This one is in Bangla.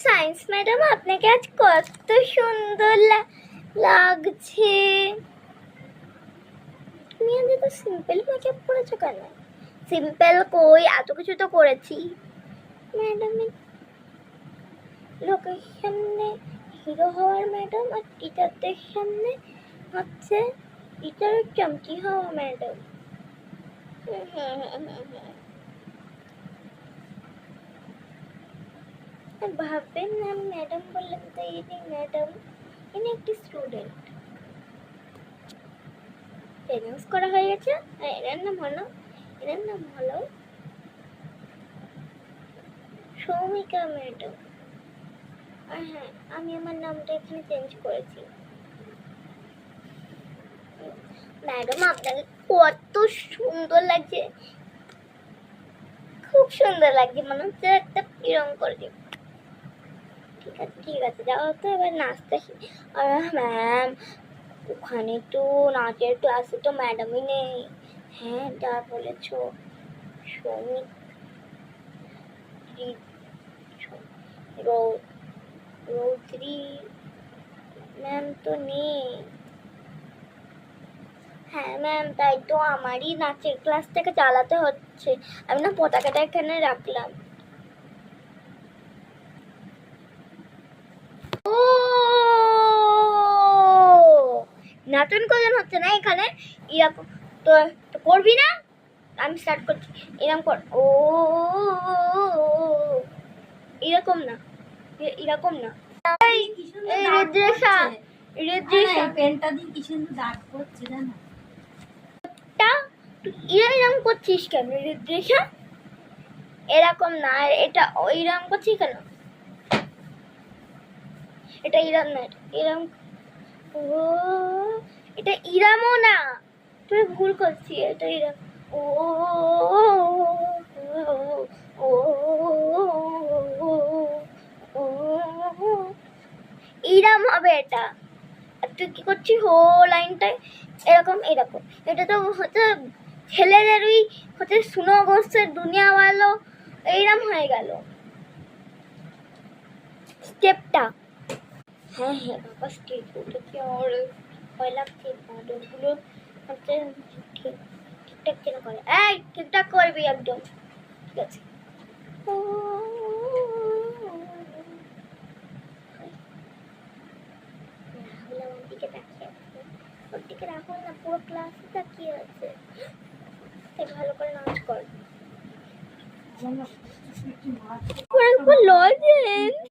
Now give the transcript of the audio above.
সায়েন্স ম্যাডাম, আপনাকে আজ কত সুন্দর লাগছে। তুমি আজ এত সিম্পল মেকআপ করেছো কেন? সিম্পল কই, এত কিছু তো করেছি। ম্যাডাম লোকের সামনে হিরো হওয়ার ম্যাডাম, আর টিচারদের সামনে হচ্ছে টিচারের চমকি হওয়া ম্যাডাম। ভাববেন না ম্যাডাম বললাম তো, এই যে ম্যাডাম ইনি একটি স্টুডেন্ট। অ্যানাউন্স করা হয়ে গেছে। এনার নাম হলো সৌমিকা ম্যাডাম। আর হ্যাঁ, আমি আমার নামটা এখানে চেঞ্জ করেছি। ম্যাডাম আপনাকে কত সুন্দর লাগছে, খুব সুন্দর লাগছে, মনে হচ্ছে একটা এরকম করে দিব। ঠিক আছে যাও তো, এবার নাচতে। আর ম্যাম ওখানে তো নাচের ক্লাসে তো ম্যাডামই নেই। হ্যাঁ যা বলেছ, সৌমিক রৌদ্রি ম্যাম তো নেই। হ্যাঁ ম্যাম, তাই তো আমারই নাচের ক্লাস থেকে চালাতে হচ্ছে। আমি না পতাকাটা এখানে রাখলাম। ও নাচন কজন হচ্ছে না এখানে, এরকম তো করবি না। আমি স্টার্ট করছি, এরকম কর। ও এরকম না, এরকম না। পেনটা দিয়ে কি সুন্দর দাগ করছে জানো। এরকম করছিস কেন ঋদ্রেশা? এরকম না, এটা ওইরকম করছিস কেন? এটা ইরাম না, এরকম। ও এটা ইরামও না, তুই ভুল করছিস। এটা ইরাম। ও ইরাম হবে এটা। আর তুই কি করছিস হো লাইনটায় এরকম এরকম। এটা তো হচ্ছে ছেলেদের ওই হচ্ছে সুনো গোষ্ঠের দুনিয়া ভালো, এইরকম হয়ে গেল স্টেপটা। হ্যাঁ বাবা, স্টেপ উঠেছে, আর ভয় লাগছে। বাদরগুলো হচ্ছে ঠিকঠাক যেন করে। এই ঠিকঠাক করবি একদম, ঠিক আছে। আমার দিকে তাকিয়ে আছে, ওর দিকে রাখো না, পুরো ক্লাসে তাকিয়ে আছে। ভালো করে নাচ কর। লজেন্স